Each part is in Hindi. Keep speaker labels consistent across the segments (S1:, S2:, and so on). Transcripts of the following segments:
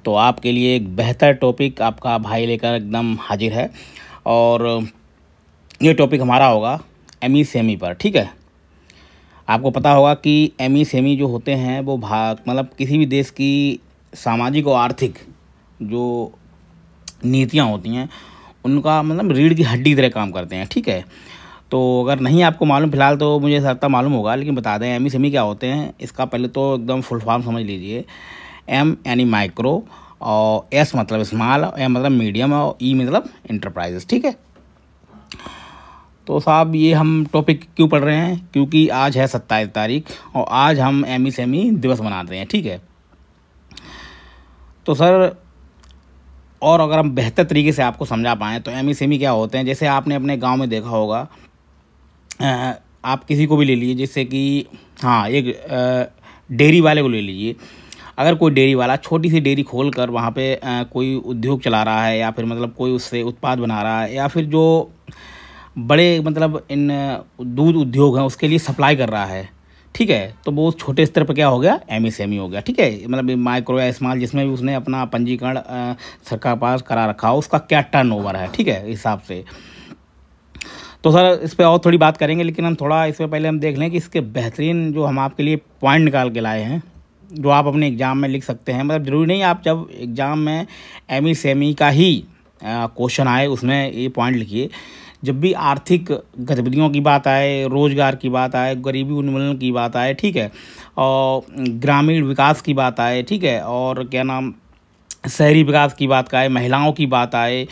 S1: तो आपके लिए एक बेहतर टॉपिक आपका भाई लेकर एकदम हाजिर है। और ये टॉपिक हमारा होगा एमी सेमी पर। ठीक है, आपको पता होगा कि एमी सेमी जो होते हैं वो मतलब किसी भी देश की सामाजिक और आर्थिक जो नीतियाँ होती हैं उनका मतलब रीढ़ की हड्डी की तरह काम करते हैं। ठीक है, तो अगर नहीं आपको मालूम फिलहाल तो मुझे लगता मालूम होगा, लेकिन बता दें एमी सेमी क्या होते हैं। इसका पहले तो एकदम फुल फॉर्म समझ लीजिए। एम यानी माइक्रो, और एस मतलब स्मॉल, एम मतलब मीडियम, और ई मतलब इंटरप्राइजेस। ठीक है, तो साहब ये हम टॉपिक क्यों पढ़ रहे हैं, क्योंकि आज है 27 तारीख और आज हम एमी सेमी दिवस मनाते हैं। ठीक है, तो सर और अगर हम बेहतर तरीके से आपको समझा पाएँ तो एमी सेमी क्या होते हैं, जैसे आपने अपने गांव में देखा होगा, आप किसी को भी ले लीजिए, जैसे कि हाँ एक डेयरी वाले को ले लीजिए। अगर कोई डेयरी वाला छोटी सी डेयरी खोल कर वहाँ पे कोई उद्योग चला रहा है, या फिर मतलब कोई उससे उत्पाद बना रहा है, या फिर जो बड़े मतलब इन दूध उद्योग हैं उसके लिए सप्लाई कर रहा है। ठीक है, तो वो छोटे स्तर पर क्या हो गया, एमी सेमी हो गया। ठीक है, मतलब माइक्रो या स्मॉल जिसमें भी उसने अपना पंजीकरण सरकार पास करा रखा हो, उसका क्या टर्नओवर है। ठीक है, हिसाब से तो सर इस पर और थोड़ी बात करेंगे, लेकिन हम थोड़ा इसमें पहले हम देख लें कि इसके बेहतरीन जो हम आपके लिए पॉइंट निकाल के लाए हैं जो आप अपने एग्ज़ाम में लिख सकते हैं। मतलब ज़रूरी नहीं आप जब एग्ज़ाम में एमी सेमी का ही क्वेश्चन आए उसमें ये पॉइंट लिखिए। जब भी आर्थिक गतिविधियों की बात आए, रोज़गार की बात आए, गरीबी उन्मूलन की बात आए, ठीक है, और ग्रामीण विकास की बात आए, ठीक है, और क्या नाम शहरी विकास की बात आए, महिलाओं की बात आए,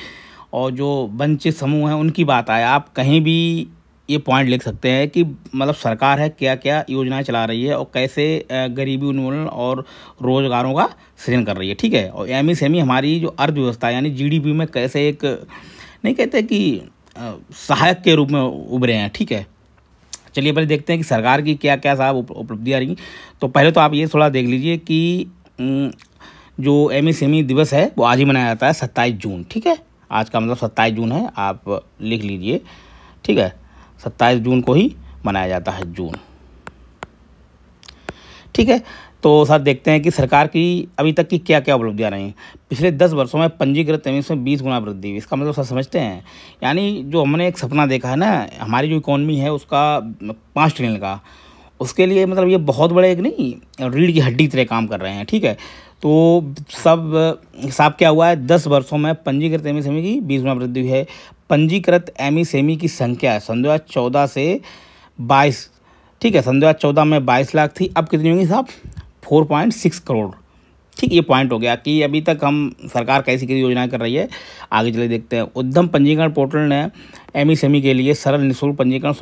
S1: और जो वंचित समूह हैं उनकी बात आए, आप कहीं भी ये पॉइंट लिख सकते हैं कि मतलब सरकार है क्या क्या योजनाएं चला रही है और कैसे गरीबी उन्मूलन और रोज़गारों का सृजन कर रही है। ठीक है, और एमी सेमी हमारी जो अर्थव्यवस्था यानी जीडीपी में कैसे एक नहीं कहते कि सहायक के रूप में उभरे हैं। ठीक है, चलिए पहले देखते हैं कि सरकार की क्या क्या साहब उपलब्धियाँ रही। तो पहले तो आप ये थोड़ा देख लीजिए कि जो एमी सेमी दिवस है वो आज ही मनाया जाता है 27 जून। ठीक है, आज का मतलब 27 जून है, आप लिख लीजिए। ठीक है, 27 जून को ही मनाया जाता है, जून। ठीक है, तो सर देखते हैं कि सरकार की अभी तक की क्या क्या उपलब्धियाँ रही। पिछले 10 वर्षों में पंजीकृत एमएसएमई में 20 गुना वृद्धि हुई। इसका मतलब सर समझते हैं, यानी जो हमने एक सपना देखा है ना, हमारी जो इकोनॉमी है उसका 5 ट्रिलियन का, उसके लिए मतलब ये बहुत बड़े एक नहीं रीढ़ की हड्डी तरह काम कर रहे हैं। ठीक है, तो सब हिसाब क्या हुआ है, 10 वर्षों में पंजीकृत एमएसएमई की 20 गुना वृद्धि हुई है। पंजीकृत एमएसएमई की संख्या सन 2014 से 22, ठीक है, सन 2014 में 22 लाख थी, अब कितनी होंगी साहब, 4.6 करोड़। ठीक, ये पॉइंट हो गया कि अभी तक हम सरकार कैसी कैसी योजनाएं कर रही है। आगे चले देखते हैं। उद्यम पंजीकरण पोर्टल ने एमएसएमई के लिए सरल निःशुल्क पंजीकरण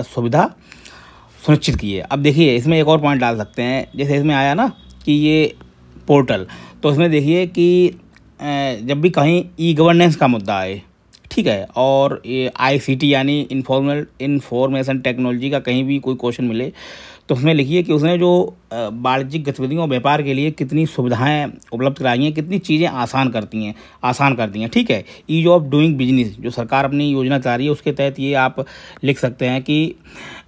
S1: सुविधा सुनिश्चित की है। अब देखिए इसमें एक और पॉइंट डाल सकते हैं, जैसे इसमें आया ना कि ये पोर्टल, तो इसमें देखिए कि जब भी कहीं ई गवर्नेंस का मुद्दा आए, ठीक है, और ये आईसीटी यानी इंफॉर्मेशन टेक्नोलॉजी का कहीं भी कोई क्वेश्चन मिले तो उसमें लिखिए कि उसने जो वाणिज्यिक गतिविधियों और व्यापार के लिए कितनी सुविधाएं उपलब्ध कराई हैं, कितनी चीज़ें आसान करती हैं। ठीक है, ईज ऑफ डूइंग बिजनेस जो सरकार अपनी योजना चला रही है उसके तहत ये आप लिख सकते हैं कि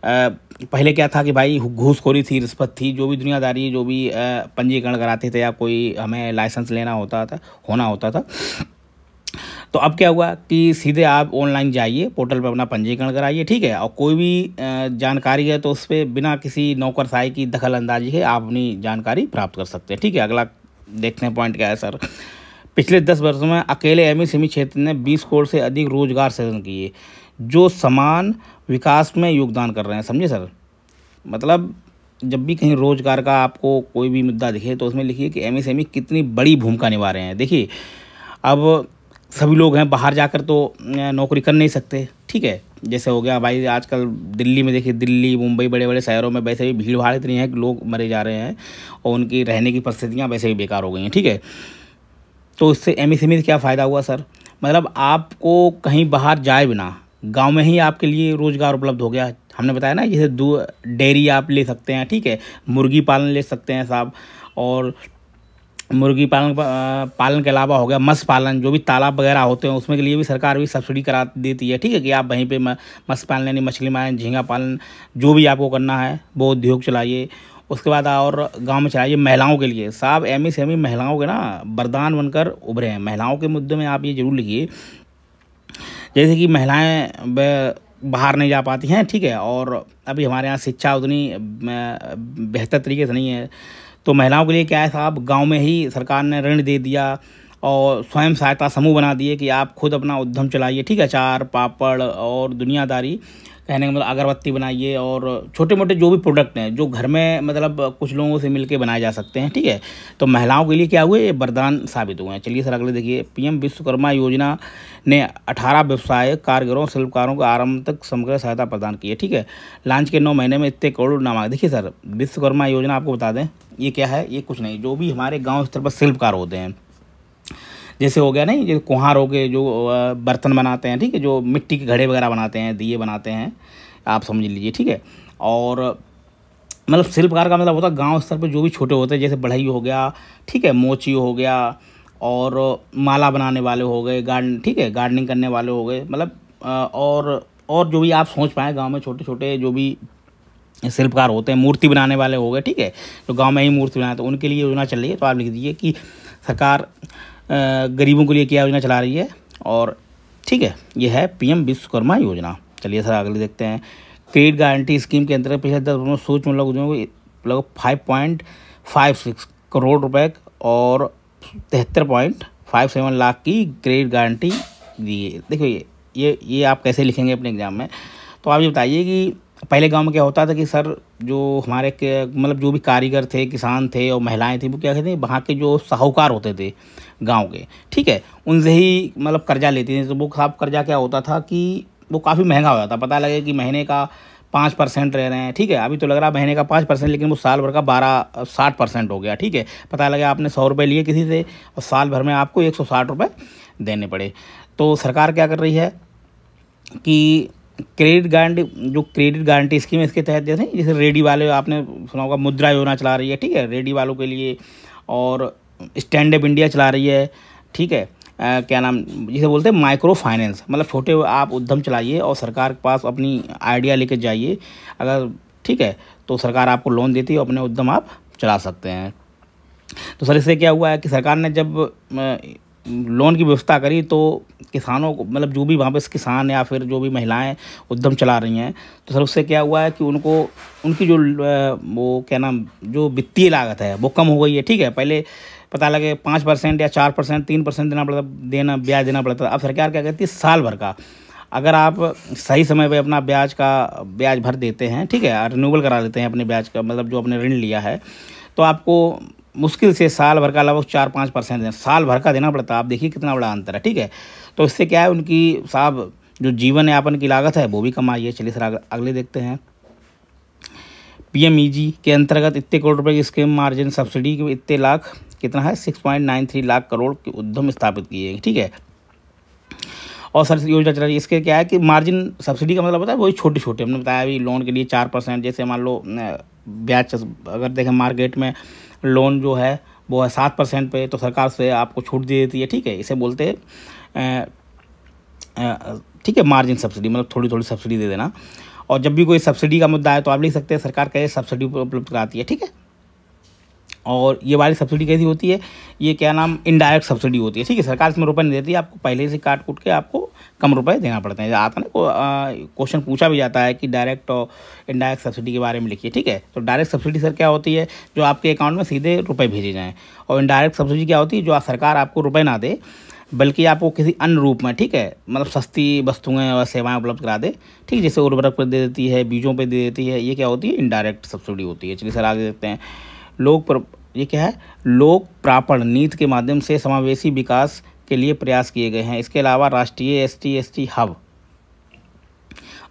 S1: पहले क्या था कि भाई घूसखोरी थी, रिश्वत थी, जो भी दुनियादारी, जो भी पंजीकरण कराते थे या कोई हमें लाइसेंस होना होता था। तो अब क्या हुआ कि सीधे आप ऑनलाइन जाइए, पोर्टल पर अपना पंजीकरण कराइए। ठीक है, और कोई भी जानकारी है तो उस पर बिना किसी नौकरशाही की दखल अंदाजी के आप अपनी जानकारी प्राप्त कर सकते हैं। ठीक है, अगला देखते हैं पॉइंट क्या है सर। पिछले 10 वर्षों में अकेले एमएसएमई क्षेत्र ने 20 करोड़ से अधिक रोजगार सृजन किए जो समान विकास में योगदान कर रहे हैं। समझे सर, मतलब जब भी कहीं रोजगार का आपको कोई भी मुद्दा दिखे तो उसमें लिखिए कि एमएसएमई कितनी बड़ी भूमिका निभा रहे हैं। देखिए अब सभी लोग हैं बाहर जाकर तो नौकरी कर नहीं सकते। ठीक है, जैसे हो गया भाई आजकल दिल्ली में, देखिए दिल्ली मुंबई बड़े बड़े शहरों में वैसे भी भीड़ भाड़ इतनी है कि लोग मरे जा रहे हैं और उनकी रहने की परिस्थितियां वैसे भी बेकार हो गई हैं। ठीक है, तो इससे एमएसएमई से क्या फ़ायदा हुआ सर, मतलब आपको कहीं बाहर जाए बिना गांव में ही आपके लिए रोज़गार उपलब्ध हो गया। हमने बताया ना, जैसे डेयरी आप ले सकते हैं, ठीक है, मुर्गी पालन ले सकते हैं साहब, और मुर्गी पालन के अलावा हो गया मत्स्य पालन, जो भी तालाब वगैरह होते हैं उसमें के लिए भी सरकार भी सब्सिडी करा देती है। ठीक है, कि आप वहीं पे मत्स्य पालन यानी मछली पालन, झींगा पालन, जो भी आपको करना है वो उद्योग चलाइए। उसके बाद और गांव में चलाइए महिलाओं के लिए। साहब एमएसएमई महिलाओं के ना वरदान बनकर उभरे हैं। महिलाओं के मुद्दे में आप ये जरूर लिखिए, जैसे कि महिलाएं बाहर नहीं जा पाती हैं, ठीक है, और अभी हमारे यहाँ शिक्षा उतनी बेहतर तरीके से नहीं है, तो महिलाओं के लिए क्या है साहब, गांव में ही सरकार ने ऋण दे दिया और स्वयं सहायता समूह बना दिए कि आप खुद अपना उद्यम चलाइए, ठीक है, अचार पापड़ और दुनियादारी, कहने का मतलब अगरबत्ती बनाइए और छोटे मोटे जो भी प्रोडक्ट हैं जो घर में मतलब कुछ लोगों से मिलके बनाए जा सकते हैं, ठीक है। तो महिलाओं के लिए क्या हुए, ये वरदान साबित हुए हैं। चलिए सर अगले देखिए, पीएम विश्वकर्मा योजना ने 18 व्यवसाय कारीगरों शिल्पकारों को आरंभ तक समग्र सहायता प्रदान की है, ठीक है। लॉन्च के 9 महीने में इतने करोड़ नामा। देखिए सर, विश्वकर्मा योजना आपको बता दें ये क्या है, ये कुछ नहीं, जो भी हमारे गाँव स्तर पर शिल्पकार होते हैं, जैसे हो गया नहीं, जैसे कुम्हार हो गए जो बर्तन बनाते हैं, ठीक है, जो मिट्टी के घड़े वगैरह बनाते हैं, दिए बनाते हैं, आप समझ लीजिए, ठीक है। और मतलब शिल्पकार का मतलब होता है गांव स्तर पे जो भी छोटे होते हैं, जैसे बढ़ई हो गया, ठीक है, मोची हो गया, और माला बनाने वाले हो गए, गार्डन, ठीक है, गार्डनिंग करने वाले हो गए, मतलब और जो भी आप सोच पाएँ गाँव में छोटे छोटे जो भी शिल्पकार होते हैं, मूर्ति बनाने वाले हो गए, ठीक है, जो गाँव में ही मूर्ति बनाए, तो उनके लिए योजना चल रही है। तो आप लिख दीजिए कि सरकार गरीबों के लिए क्या योजना चला रही है, और ठीक है, ये है पीएम विश्वकर्मा योजना। चलिए सर अगले देखते हैं, क्रेडिट गारंटी स्कीम के अंतर्गत पिछले 10 वर्षों में सूक्ष्म लघु उद्योगों को लगभग 5.56 करोड़ रुपए और 73.57 लाख की क्रेडिट गारंटी दी है। देखिए ये आप कैसे लिखेंगे अपने एग्जाम में, तो आप ये बताइए कि पहले गांव में क्या होता था कि सर जो हमारे के मतलब जो भी कारीगर थे, किसान थे और महिलाएं थी, वो क्या कहते हैं, वहाँ के जो साहूकार होते थे गांव के, ठीक है, उनसे ही मतलब कर्जा लेते थे। तो वो साहब कर्जा क्या होता था कि वो काफ़ी महंगा हो जाता, पता लगे कि महीने का 5% रह रहे हैं, ठीक है, अभी तो लग रहा है महीने का 5%, लेकिन वो साल भर का 60% हो गया, ठीक है। पता लगा आपने 100 रुपये लिए किसी से और साल भर में आपको 160 रुपये देने पड़े। तो सरकार क्या कर रही है कि क्रेडिट गारंटी स्कीम है, इसके तहत जैसे रेडी वाले आपने सुना होगा, मुद्रा योजना चला रही है, ठीक है, रेडी वालों के लिए, और स्टैंड अप इंडिया चला रही है, ठीक है, क्या नाम जिसे बोलते हैं माइक्रो फाइनेंस, मतलब छोटे आप उद्यम चलाइए और सरकार के पास अपनी आइडिया लेके जाइए, अगर ठीक है, तो सरकार आपको लोन देती है, अपने उद्यम आप चला सकते हैं। तो सर इससे क्या हुआ है कि सरकार ने जब लोन की व्यवस्था करी तो किसानों को, मतलब जो भी वहाँ पे किसान या फिर जो भी महिलाएं उद्यम चला रही हैं, तो सर उससे क्या हुआ है कि उनको उनकी जो वो क्या नाम जो वित्तीय लागत है वो कम हो गई है, ठीक है। पहले पता लगे 5% या 4%, 3% ब्याज देना पड़ता था। अब सरकार क्या कहती है, साल भर का अगर आप सही समय पे अपना ब्याज भर देते हैं, ठीक है, रिन्यूअल करा लेते हैं अपने ब्याज का, मतलब जो आपने ऋण लिया है, तो आपको मुश्किल से साल भर का लगभग 4-5% देना, साल भर का देना पड़ता है। आप देखिए कितना बड़ा अंतर है, ठीक है। तो इससे क्या है, उनकी साहब जो जीवन यापन की लागत है वो भी कम आई है। चलिए सर अगले देखते हैं, पीएमईजी के अंतर्गत इतने करोड़ रुपए की स्कीम, मार्जिन सब्सिडी के इतने लाख, कितना है 6.93 लाख करोड़ के उद्यम स्थापित किए, ठीक है। और सर योजना चल रही है, इसके क्या है कि मार्जिन सब्सिडी का मतलब होता है वही छोटे छोटे, हमने बताया अभी लोन के लिए 4%, जैसे मान लो ब्याज अगर देखें मार्केट में लोन जो है वो है 7% पे, तो सरकार से आपको छूट दे देती है, ठीक है। इसे बोलते हैं ठीक है मार्जिन सब्सिडी, मतलब थोड़ी थोड़ी सब्सिडी दे देना। और जब भी कोई सब्सिडी का मुद्दा है तो आप लिख सकते हैं सरकार कैसे सब्सिडी उपलब्ध कराती है, ठीक है। और ये वाली सब्सिडी कैसी होती है, ये क्या नाम इनडायरेक्ट सब्सिडी होती है, ठीक है। सरकार इसमें रुपये नहीं देती, आपको पहले से काट कूट के आपको कम रुपए देना पड़ते हैं। आता ना क्वेश्चन पूछा भी जाता है कि डायरेक्ट और इनडायरेक्ट सब्सिडी के बारे में लिखिए, ठीक है। तो डायरेक्ट सब्सिडी सर क्या होती है, जो आपके अकाउंट में सीधे रुपए भेजे जाएँ। और इनडायरेक्ट सब्सिडी क्या होती है, जो सरकार आपको रुपये ना दे बल्कि आपको किसी अन्य रूप में, ठीक है, मतलब सस्ती वस्तुएं और सेवाएं उपलब्ध करा दे, ठीक, जैसे उर्वरक पर दे देती है, बीजों पे दे देती है, ये क्या होती है इनडायरेक्ट सब्सिडी होती है। चलिए सर आगे देखते हैं, ये क्या है, लोक प्रापण नीति के माध्यम से समावेशी विकास के लिए प्रयास किए गए हैं। इसके अलावा राष्ट्रीय ST हब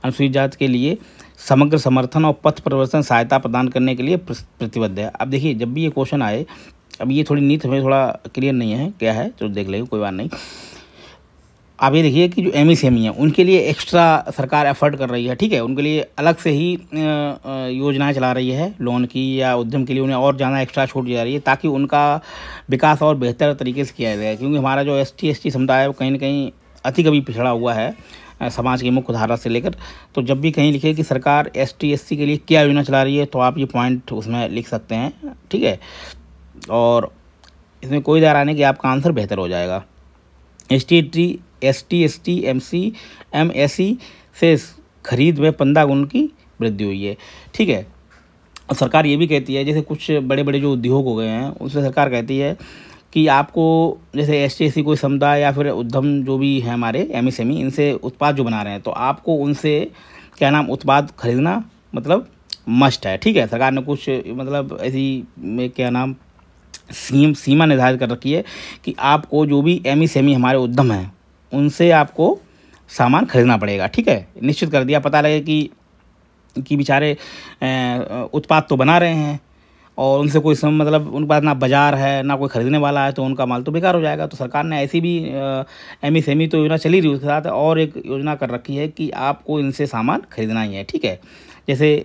S1: अनुसूचित जाति के लिए समग्र समर्थन और पथ परिवर्तन सहायता प्रदान करने के लिए प्रतिबद्ध है। अब देखिए जब भी ये क्वेश्चन आए, अब ये थोड़ी नीति हमें थोड़ा क्लियर नहीं है क्या है, तो देख लेंगे, कोई बात नहीं। आप ये देखिए कि जो MSME है उनके लिए एक्स्ट्रा सरकार एफर्ट कर रही है, ठीक है, उनके लिए अलग से ही योजनाएं चला रही है लोन की या उद्यम के लिए, उन्हें और ज़्यादा एक्स्ट्रा छूट जा रही है ताकि उनका विकास और बेहतर तरीके से किया जाए। क्योंकि हमारा जो ST समुदाय है वो कहीं ना कहीं अति कभी पिछड़ा हुआ है, समाज की मुख्य धारा से लेकर। तो जब भी कहीं लिखे कि सरकार ST SC के लिए क्या योजना चला रही है, तो आप ये पॉइंट उसमें लिख सकते हैं, ठीक है। और इसमें कोई दायरा नहीं कि आपका आंसर बेहतर हो जाएगा। ST ST MC MSE से खरीद में 15 गुना की वृद्धि हुई है, ठीक है। और सरकार ये भी कहती है, जैसे कुछ बड़े बड़े जो उद्योग हो गए हैं उसमें सरकार कहती है कि आपको जैसे ST SC कोई समुदाय या फिर उद्यम जो भी है हमारे MSME, इनसे उत्पाद जो बना रहे हैं, तो आपको उनसे क्या नाम उत्पाद खरीदना मतलब मस्ट है, ठीक है। सरकार ने कुछ मतलब ऐसी में क्या नाम सीमा निर्धारित कर रखी है कि आपको जो भी MSME हमारे उद्यम हैं उनसे आपको सामान खरीदना पड़ेगा, ठीक है। निश्चित कर दिया, पता लगे कि बेचारे उत्पाद तो बना रहे हैं और उनसे कोई मतलब उनके पास ना बाज़ार है ना कोई ख़रीदने वाला है, तो उनका माल तो बेकार हो जाएगा। तो सरकार ने ऐसी भी MSME तो योजना चली रही है, उसके साथ और एक योजना कर रखी है कि आपको इनसे सामान खरीदना ही है, ठीक है। जैसे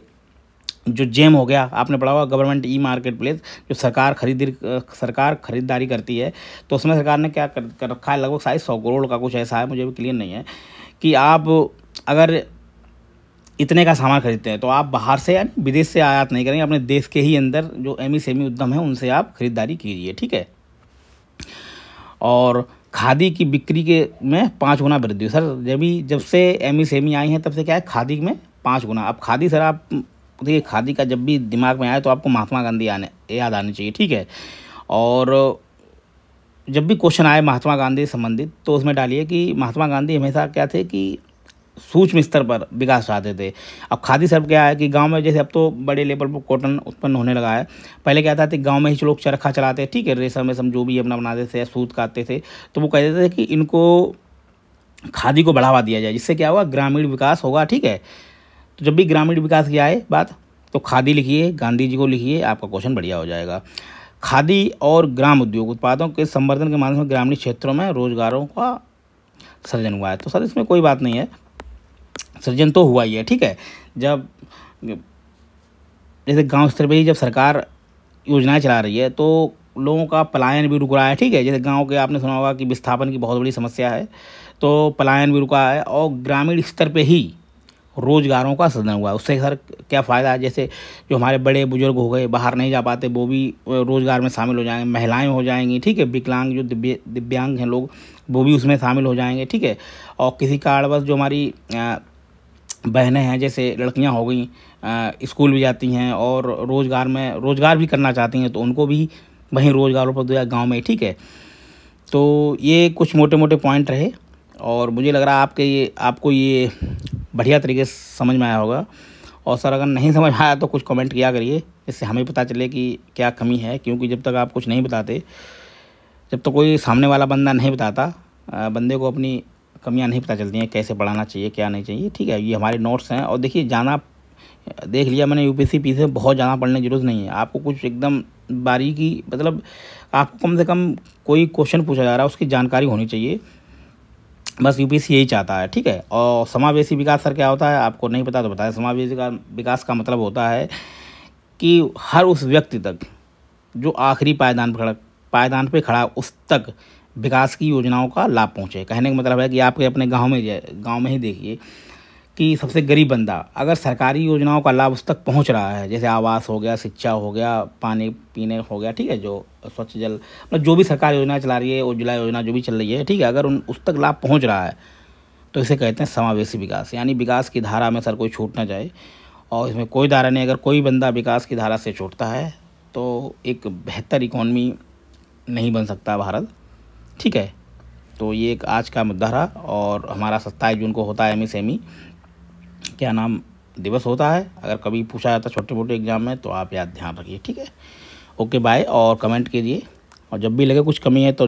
S1: जो जेम हो गया, आपने पढ़ा होगा गवर्नमेंट मार्केट प्लेस, जो सरकार खरीदारी करती है, तो उसमें सरकार ने क्या कर रखा है, लगभग 100 करोड़ का कुछ ऐसा है, मुझे भी क्लियर नहीं है, कि आप अगर इतने का सामान खरीदते हैं तो आप बाहर से यानी विदेश से आयात नहीं करेंगे, अपने देश के ही अंदर जो MSME उद्यम है उनसे आप खरीदारी कीजिए, ठीक है। और खादी की बिक्री के में 5 गुना वृद्धि हुई। सर जब से MSME आई हैं तब से क्या है, खादी में 5 गुना। अब खादी सर आप देखिए, खादी का जब भी दिमाग में आए तो आपको महात्मा गांधी याद आनी चाहिए, ठीक है। और जब भी क्वेश्चन आए महात्मा गांधी संबंधित, तो उसमें डालिए कि महात्मा गांधी हमेशा क्या थे कि सूक्ष्म स्तर पर विकास चाहते थे। अब खादी सर क्या है कि गांव में, जैसे अब तो बड़े लेवल पर कॉटन उत्पन्न होने लगा है, पहले क्या था कि गांव में ही लोग चरखा चलाते, ठीक है, रेशम जो भी अपना बनाते थे, सूत काटते थे, तो वो कहते थे कि इनको खादी को बढ़ावा दिया जाए, जिससे क्या होगा, ग्रामीण विकास होगा, ठीक है। तो जब भी ग्रामीण विकास की आए बात, तो खादी लिखिए, गांधी जी को लिखिए, आपका क्वेश्चन बढ़िया हो जाएगा। खादी और ग्राम उद्योग उत्पादों के संवर्धन के माध्यम से ग्रामीण क्षेत्रों में रोजगारों का सृजन हुआ है। तो सर इसमें कोई बात नहीं है, सृजन तो हुआ ही है, ठीक है। जब जैसे गांव स्तर पे ही जब सरकार योजनाएं चला रही है तो लोगों का पलायन भी रुक रहा है, ठीक है। जैसे गांव के आपने सुना होगा कि विस्थापन की बहुत बड़ी समस्या है, तो पलायन भी रुका है और ग्रामीण स्तर पे ही रोजगारों का सृजन हुआ है। उससे सर क्या फ़ायदा है, जैसे जो हमारे बड़े बुजुर्ग हो गए, बाहर नहीं जा पाते, वो भी रोज़गार में शामिल हो जाएंगे, महिलाएं हो जाएंगी, ठीक है, विकलांग जो दिव्यांग हैं लोग, वो भी उसमें शामिल हो जाएंगे, ठीक है। और किसी कारणवश जो हमारी बहनें हैं, जैसे लड़कियां हो गई, स्कूल भी जाती हैं और रोज़गार भी करना चाहती हैं, तो उनको भी वहीं रोज़गार उपलब्ध हो गाँव में, ठीक है। तो ये कुछ मोटे मोटे पॉइंट रहे और मुझे लग रहा है आपको ये बढ़िया तरीके से समझ में आया होगा। और सर अगर नहीं समझ में आया तो कुछ कमेंट किया करिए, इससे हमें पता चले कि क्या कमी है, क्योंकि जब तक आप कुछ नहीं बताते, जब तक कोई सामने वाला बंदा नहीं बताता, बंदे को अपनी कमियां नहीं पता चलती हैं, कैसे पढ़ाना चाहिए क्या नहीं चाहिए, ठीक है। ये हमारे नोट्स हैं और देखिए देख लिया मैंने UPSC पीछे बहुत ज़्यादा पढ़ने की जरूरत नहीं है, आपको कुछ एकदम बारीकी, मतलब आपको कम से कम कोई क्वेश्चन पूछा जा रहा है उसकी जानकारी होनी चाहिए, बस UPSC यही चाहता है, ठीक है। और समावेशी विकास सर क्या होता है, आपको नहीं पता तो बताएं। समावेशी विकास का मतलब होता है कि हर उस व्यक्ति तक जो आखिरी पायदान पे खड़ा उस तक विकास की योजनाओं का लाभ पहुंचे। कहने का मतलब है कि आपके अपने गांव में ही देखिए कि सबसे गरीब बंदा अगर सरकारी योजनाओं का लाभ उस तक पहुंच रहा है, जैसे आवास हो गया, शिक्षा हो गया, पानी पीने हो गया, ठीक है, जो स्वच्छ जल, मतलब जो भी सरकार योजना चला रही है, उज्ज्वला योजना जो भी चल रही है, ठीक है, अगर उस तक लाभ पहुंच रहा है तो इसे कहते हैं समावेशी विकास। यानी विकास की धारा में सर कोई छूट ना जाए और इसमें कोई धारा नहीं, अगर कोई बंदा विकास की धारा से छूटता है तो एक बेहतर इकॉनमी नहीं बन सकता भारत, ठीक है। तो ये एक आज का मुद्दा रहा और हमारा 27 जून को होता है MSME क्या नाम दिवस होता है। अगर कभी पूछा जाता छोटे मोटे एग्जाम में तो आप याद ध्यान रखिए, ठीक है। ओके बाय, और कमेंट कीजिए और जब भी लगे कुछ कमी है तो